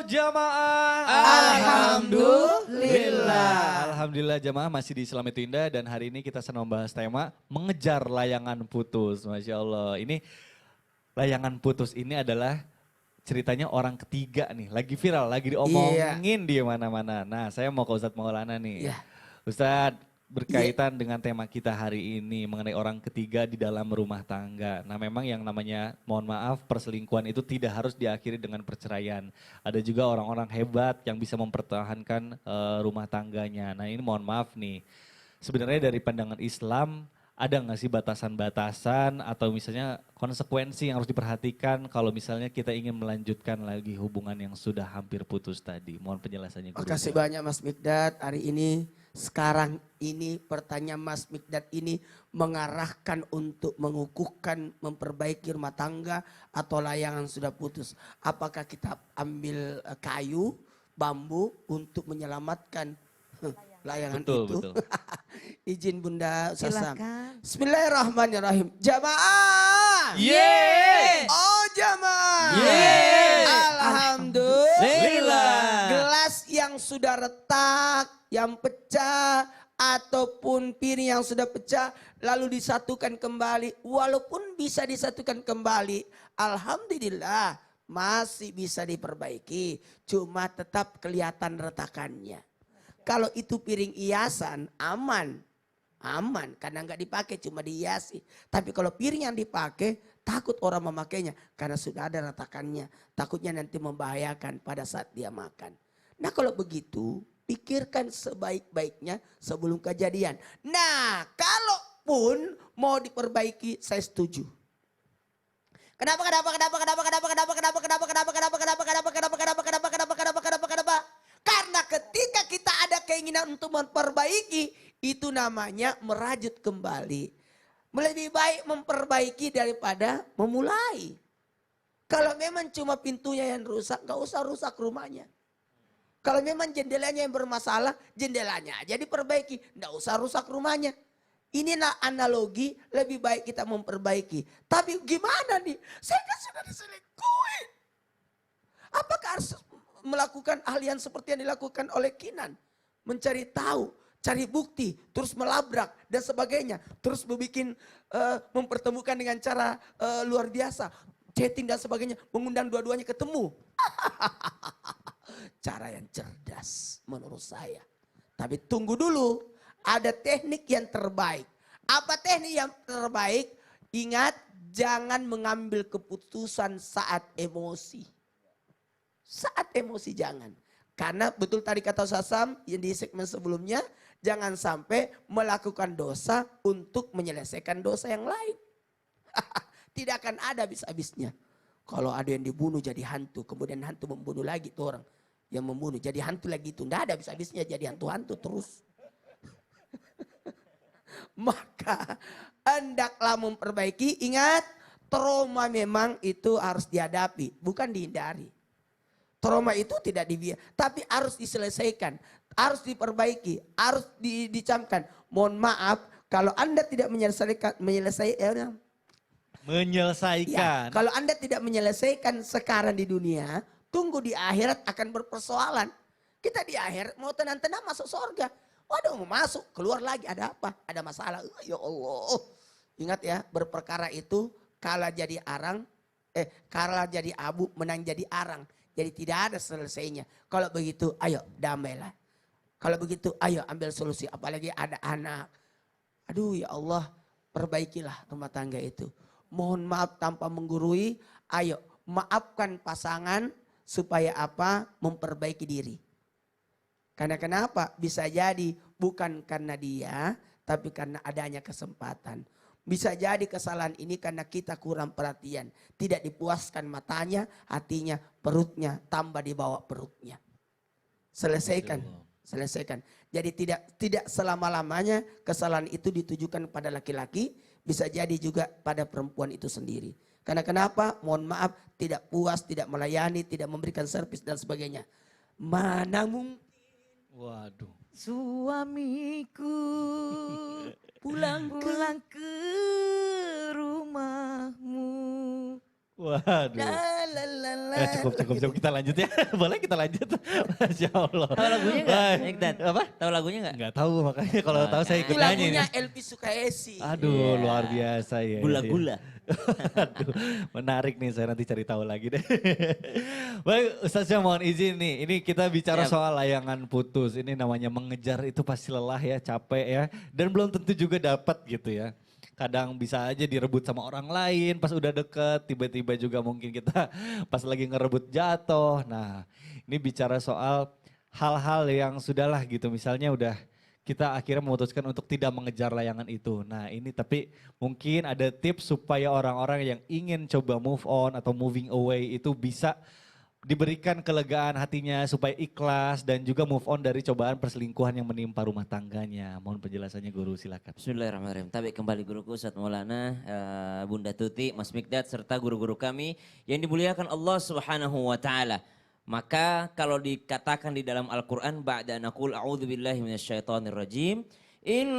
jamaah. Alhamdulillah. Alhamdulillah jamaah masih di Islam itu Indah dan hari ini kita sedang membahas tema mengejar layangan putus. Masya Allah. Ini layangan putus ini adalah ceritanya orang ketiga nih. Lagi viral, lagi diomongin di mana-mana. Nah saya mau ke Ustadz Maulana nih. Iya. Ustadz berkaitan dengan tema kita hari ini mengenai orang ketiga di dalam rumah tangga. Nah memang yang namanya mohon maaf perselingkuhan itu tidak harus diakhiri dengan perceraian. Ada juga orang-orang hebat yang bisa mempertahankan rumah tangganya. Nah ini mohon maaf nih, sebenarnya dari pandangan Islam ada nggak sih batasan-batasan atau misalnya konsekuensi yang harus diperhatikan kalau misalnya kita ingin melanjutkan lagi hubungan yang sudah hampir putus tadi. Mohon penjelasannya. Makasih banyak Mas Mikdad. Hari ini, sekarang ini pertanyaan Mas Mikdad ini mengarahkan untuk mengukuhkan, memperbaiki rumah tangga atau layangan sudah putus. Apakah kita ambil kayu, bambu untuk menyelamatkan layangan itu? Betul. Izin Bunda Sasam. Silakan. Bismillahirrahmanirrahim. Jamaah. Yeay. Oh jamaah. Yeay. Alhamdulillah. Gelas yang sudah retak, yang pecah, ataupun piring yang sudah pecah, lalu disatukan kembali. Walaupun bisa disatukan kembali, alhamdulillah masih bisa diperbaiki. Cuma tetap kelihatan retakannya. Kalau itu piring hiasan, aman. Aman, karena nggak dipakai cuma dihiasi. Tapi kalau piring yang dipakai, takut orang memakainya. Karena sudah ada retakannya. Takutnya nanti membahayakan pada saat dia makan. Nah kalau begitu, pikirkan sebaik-baiknya sebelum kejadian. Nah, kalaupun mau diperbaiki, saya setuju. Kenapa? Karena ketika kita ada keinginan untuk memperbaiki, itu namanya merajut kembali. Lebih baik memperbaiki daripada memulai. Kalau memang cuma pintunya yang rusak, gak usah rusak rumahnya. Kalau memang jendelanya yang bermasalah, jendelanya aja diperbaiki. Gak usah rusak rumahnya. Inilah analogi, lebih baik kita memperbaiki. Tapi gimana nih? Saya kan sudah diselingkuhin. Apakah harus melakukan hal yang seperti yang dilakukan oleh Kinan? Mencari tahu, cari bukti, terus melabrak dan sebagainya. Terus mempertemukan dengan cara luar biasa. Chatting dan sebagainya, mengundang dua-duanya ketemu. Cara yang cerdas menurut saya. Tapi tunggu dulu, ada teknik yang terbaik. Apa teknik yang terbaik? Ingat, jangan mengambil keputusan saat emosi. Saat emosi jangan. Karena betul tadi kata Sasam yang di segmen sebelumnya, jangan sampai melakukan dosa untuk menyelesaikan dosa yang lain. Tidak akan ada habis-habisnya. Kalau ada yang dibunuh jadi hantu, kemudian hantu membunuh lagi tuh orang yang membunuh. Jadi hantu lagi itu, tidak ada habis-habisnya jadi hantu-hantu terus. Maka hendaklah memperbaiki, ingat trauma memang itu harus dihadapi, bukan dihindari. Trauma itu tidak dibiarkan, tapi harus diselesaikan, harus diperbaiki, harus dicamkan. Mohon maaf kalau Anda tidak menyelesaikan, ya, kalau Anda tidak menyelesaikan sekarang di dunia, tunggu di akhirat akan berpersoalan. Kita di akhirat mau tenang-tenang masuk surga. Waduh mau masuk, keluar lagi ada apa? Ada masalah. Ya Allah. Ingat ya, berperkara itu kalah jadi kalah jadi abu, menang jadi arang. Jadi tidak ada selesainya. Kalau begitu ayo damailah. Kalau begitu ayo ambil solusi. Apalagi ada anak. Aduh ya Allah, perbaikilah rumah tangga itu. Mohon maaf tanpa menggurui. Ayo maafkan pasangan supaya apa? Memperbaiki diri. Karena kenapa? Bisa jadi bukan karena dia, tapi karena adanya kesempatan. Bisa jadi kesalahan ini karena kita kurang perhatian. Tidak dipuaskan matanya, hatinya, perutnya, tambah di bawah perutnya. Selesaikan. Jadi tidak selama-lamanya kesalahan itu ditujukan pada laki-laki. Bisa jadi juga pada perempuan itu sendiri. Karena kenapa? Mohon maaf, tidak puas, tidak melayani, tidak memberikan servis dan sebagainya. Mana mungkin. Waduh. Suamiku pulang ke rumahmu Waduh. dalam Cukup kita lanjut ya. Boleh kita lanjut. Masya Allah. Tahu lagunya nggak, Wah, Ekdan? Apa? Tahu lagunya nggak? Nggak tahu makanya kalau tahu saya Itu ikut nyanyi. lagunya nih. Elvis Sukaesi. Aduh luar biasa ya. Gula-gula. Aduh, menarik nih, saya nanti cari tahu lagi deh. Baik, Ustaznya mohon izin nih, ini kita bicara Siap. soal layangan putus. Ini namanya mengejar itu pasti lelah ya, capek ya. Dan belum tentu juga dapat gitu ya. Kadang bisa aja direbut sama orang lain, pas udah deket tiba-tiba juga mungkin kita pas lagi ngerebut jatuh. Nah ini bicara soal hal-hal yang sudahlah gitu, misalnya udah kita akhirnya memutuskan untuk tidak mengejar layangan itu. Nah ini tapi mungkin ada tips supaya orang-orang yang ingin coba move on atau moving away itu bisa diberikan kelegaan hatinya supaya ikhlas dan juga move on dari cobaan perselingkuhan yang menimpa rumah tangganya. Mohon penjelasannya Guru, silakan. Bismillahirrahmanirrahim. Tabi kembali guruku Ustadz Maulana, Bunda Tuti, Mas Mikdad serta guru-guru kami yang dimuliakan Allah Subhanahu wa taala. Maka kalau dikatakan di dalam Al-Qur'an ba'da naqul a'udzubillahi minasyaitonir rajim, innamal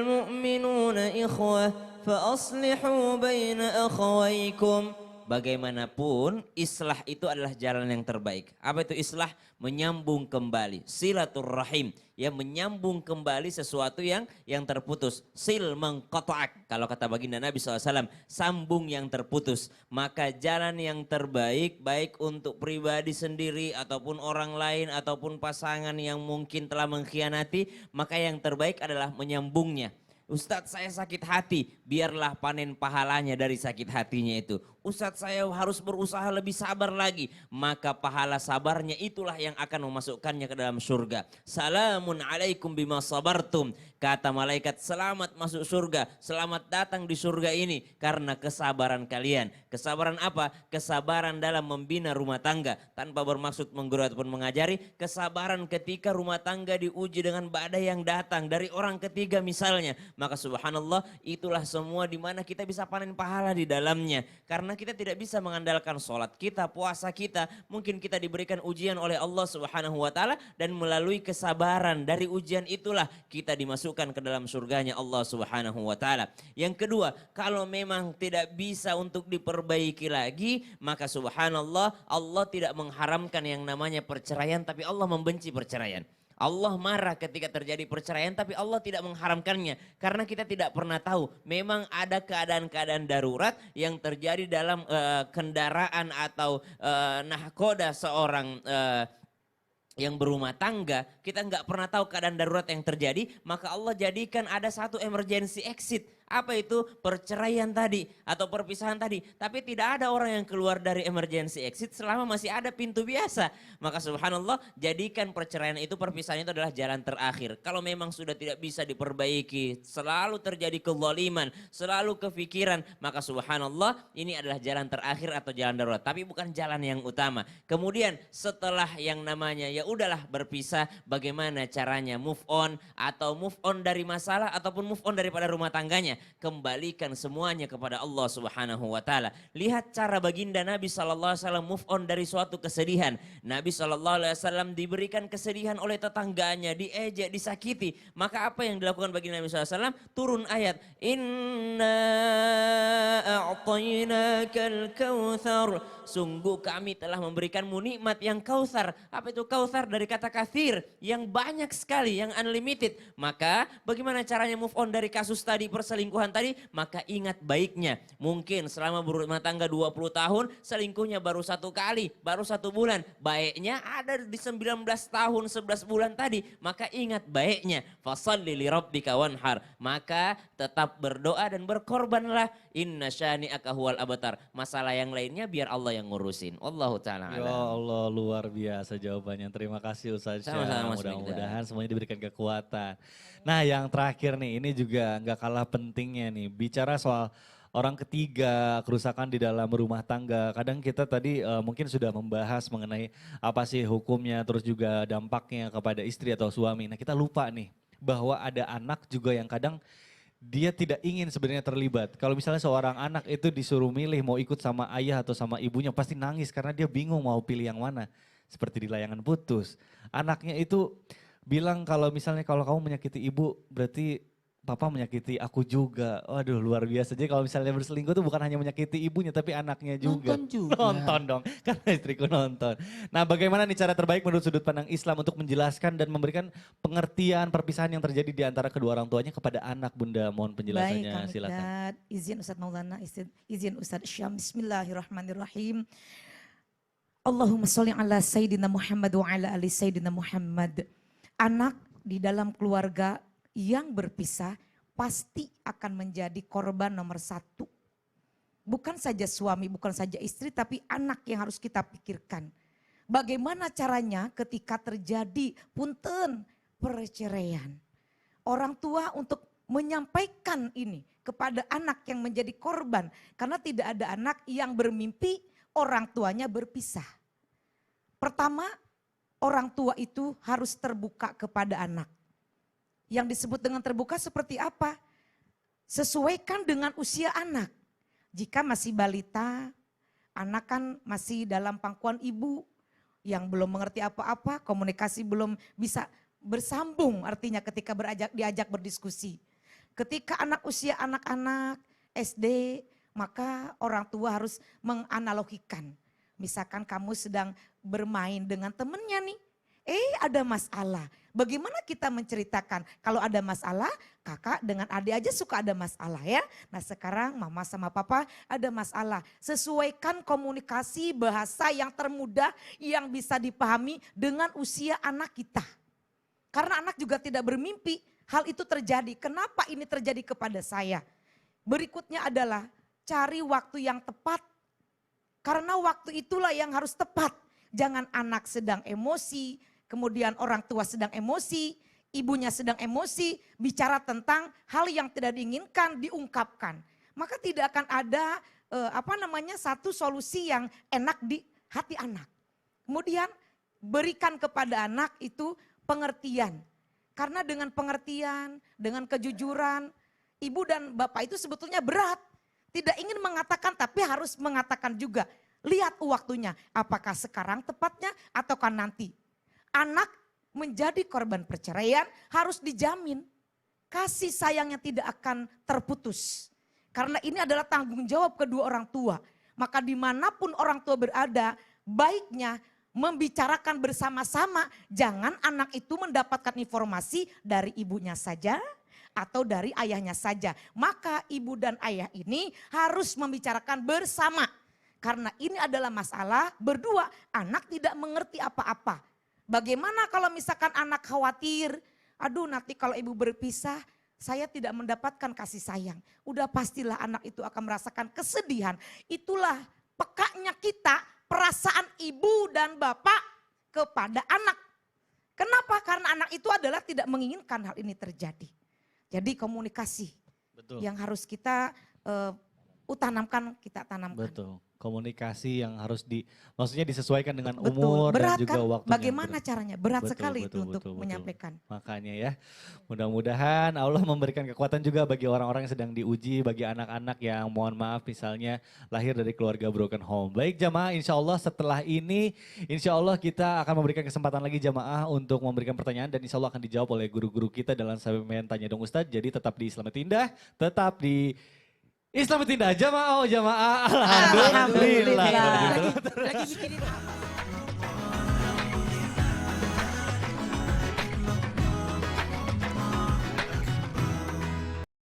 mu'minuna ikhwah fa aslihu baina akhawaykum. Bagaimanapun islah itu adalah jalan yang terbaik. Apa itu islah? Menyambung kembali. Silaturrahim. Ya menyambung kembali sesuatu yang terputus. Sil mengqata'ak. Kalau kata baginda Nabi SAW. Sambung yang terputus. Maka jalan yang terbaik baik untuk pribadi sendiri ataupun orang lain ataupun pasangan yang mungkin telah mengkhianati. Maka yang terbaik adalah menyambungnya. Ustadz saya sakit hati, biarlah panen pahalanya dari sakit hatinya itu. Ustadz saya harus berusaha lebih sabar lagi. Maka pahala sabarnya itulah yang akan memasukkannya ke dalam surga. Salamun alaikum bima sabartum. Kata malaikat selamat masuk surga. Selamat datang di surga ini karena kesabaran kalian. Kesabaran apa? Kesabaran dalam membina rumah tangga. Tanpa bermaksud menggurui ataupun mengajari. Kesabaran ketika rumah tangga diuji dengan badai yang datang dari orang ketiga misalnya. Maka subhanallah itulah semua di mana kita bisa panen pahala di dalamnya. Karena kita tidak bisa mengandalkan sholat kita, puasa kita. Mungkin kita diberikan ujian oleh Allah Subhanahu wa taala dan melalui kesabaran dari ujian itulah kita dimasukkan ke dalam surganya Allah Subhanahu wa taala. Yang kedua, kalau memang tidak bisa untuk diperbaiki lagi, maka subhanallah Allah tidak mengharamkan yang namanya perceraian tapi Allah membenci perceraian. Allah marah ketika terjadi perceraian tapi Allah tidak mengharamkannya. Karena kita tidak pernah tahu memang ada keadaan-keadaan darurat yang terjadi dalam kendaraan atau nahkoda seorang yang berumah tangga. Kita nggak pernah tahu keadaan darurat yang terjadi. Maka Allah jadikan ada satu emergency exit. Apa itu? Perceraian tadi atau perpisahan tadi. Tapi tidak ada orang yang keluar dari emergency exit selama masih ada pintu biasa. Maka subhanallah jadikan perceraian itu, perpisahan itu adalah jalan terakhir. Kalau memang sudah tidak bisa diperbaiki, selalu terjadi kezaliman, selalu kefikiran, maka subhanallah ini adalah jalan terakhir atau jalan darurat. Tapi bukan jalan yang utama. Kemudian setelah yang namanya ya udahlah berpisah, bagaimana caranya move on atau move on dari masalah ataupun move on daripada rumah tangganya. Kembalikan semuanya kepada Allah Subhanahu wa taala. Lihat cara baginda Nabi sallallahu alaihi wasallam move on dari suatu kesedihan. Nabi sallallahu alaihi wasallam diberikan kesedihan oleh tetangganya, diejek, disakiti. Maka apa yang dilakukan baginda Nabi sallallahu alaihi wasallam? Turun ayat, "Inna a'tainakal kautsar." Sungguh kami telah memberikanmu nikmat yang kautsar. Apa itu kautsar? Dari kata katsir, yang banyak sekali, yang unlimited. Maka bagaimana caranya move on dari kasus tadi, perselingkuhan tadi? Maka ingat baiknya. Mungkin selama berumah tangga 20 tahun, selingkuhnya baru 1 kali, baru 1 bulan. Baiknya ada di 19 tahun, 11 bulan tadi. Maka ingat baiknya. Fasalli li rabbika wanhar. Maka tetap berdoa dan berkorbanlah. Inna syani'aka huwal abtar. Masalah yang lainnya biar Allah yang ngurusin. Wallahu ta'ala Ya alam. Allah luar biasa jawabannya. Terima kasih Ustaz Syah. Sama-sama, Mas Mudah-mudahan semuanya diberikan kekuatan. Nah yang terakhir nih, ini juga nggak kalah pentingnya nih. Bicara soal orang ketiga, kerusakan di dalam rumah tangga. Kadang kita tadi mungkin sudah membahas mengenai apa sih hukumnya, terus juga dampaknya kepada istri atau suami. Nah kita lupa nih bahwa ada anak juga yang kadang dia tidak ingin sebenarnya terlibat. Kalau misalnya seorang anak itu disuruh milih mau ikut sama ayah atau sama ibunya pasti nangis karena dia bingung mau pilih yang mana. Seperti di layangan putus. Anaknya itu bilang kalau misalnya kalau kamu menyakiti ibu berarti papa menyakiti aku juga. Waduh luar biasa. Jadi kalau misalnya berselingkuh tuh bukan hanya menyakiti ibunya tapi anaknya juga. Nonton juga. Nonton dong, karena istriku nonton. Nah bagaimana nih cara terbaik menurut sudut pandang Islam untuk menjelaskan dan memberikan pengertian perpisahan yang terjadi di antara kedua orang tuanya kepada anak Bunda? Mohon penjelasannya Baik, Kang silakan. Mikdad. Izin Ustadz Maulana, izin Ustadz Syam. Bismillahirrahmanirrahim. Allahumma sholli ala Sayyidina Muhammad wa ala ali Sayyidina Muhammad. Anak di dalam keluarga yang berpisah pasti akan menjadi korban nomor satu. Bukan saja suami, bukan saja istri, tapi anak yang harus kita pikirkan. Bagaimana caranya ketika terjadi punten perceraian. Orang tua untuk menyampaikan ini kepada anak yang menjadi korban. Karena tidak ada anak yang bermimpi orang tuanya berpisah. Pertama, orang tua itu harus terbuka kepada anak. Yang disebut dengan terbuka seperti apa? Sesuaikan dengan usia anak. Jika masih balita, anak kan masih dalam pangkuan ibu yang belum mengerti apa-apa, komunikasi belum bisa bersambung artinya ketika diajak berdiskusi. Ketika anak usia anak-anak SD, maka orang tua harus menganalogikan. Misalkan kamu sedang bermain dengan temennya nih, ada masalah. Bagaimana kita menceritakan? Kalau ada masalah, kakak dengan adik aja suka ada masalah ya. Nah sekarang mama sama papa ada masalah. Sesuaikan komunikasi bahasa yang termudah yang bisa dipahami dengan usia anak kita. Karena anak juga tidak bermimpi hal itu terjadi. Kenapa ini terjadi kepada saya? Berikutnya adalah cari waktu yang tepat. Karena waktu itulah yang harus tepat. Jangan anak sedang emosi, kemudian orang tua sedang emosi, ibunya sedang emosi, bicara tentang hal yang tidak diinginkan diungkapkan. Maka tidak akan ada satu solusi yang enak di hati anak. Kemudian berikan kepada anak itu pengertian. Karena dengan pengertian, dengan kejujuran, ibu dan bapak itu sebetulnya berat. Tidak ingin mengatakan tapi harus mengatakan juga. Lihat waktunya, apakah sekarang tepatnya ataukah nanti. Anak menjadi korban perceraian harus dijamin. Kasih sayangnya tidak akan terputus. Karena ini adalah tanggung jawab kedua orang tua. Maka dimanapun orang tua berada, baiknya membicarakan bersama-sama. Jangan anak itu mendapatkan informasi dari ibunya saja atau dari ayahnya saja. Maka ibu dan ayah ini harus membicarakan bersama. Karena ini adalah masalah berdua, anak tidak mengerti apa-apa. Bagaimana kalau misalkan anak khawatir, aduh nanti kalau ibu berpisah saya tidak mendapatkan kasih sayang. Udah pastilah anak itu akan merasakan kesedihan. Itulah pekanya kita perasaan ibu dan bapak kepada anak. Kenapa? Karena anak itu adalah tidak menginginkan hal ini terjadi. Jadi komunikasi. Betul. Yang harus kita tanamkan. Betul. Komunikasi yang harus maksudnya disesuaikan dengan Betul. umur Berat dan juga kan? waktu. Bagaimana caranya? Berat sekali itu untuk menyampaikan. Makanya ya, mudah-mudahan Allah memberikan kekuatan juga bagi orang-orang yang sedang diuji, bagi anak-anak yang mohon maaf misalnya lahir dari keluarga broken home. Baik jamaah, insya Allah setelah ini, insya Allah kita akan memberikan kesempatan lagi jamaah untuk memberikan pertanyaan dan insya Allah akan dijawab oleh guru-guru kita dalam segmen Tanya Dong Ustadz. Jadi tetap di Islamet Indah, tetap di Islamet Indah jamaah, alhamdulillah. Lagi mikirin apa?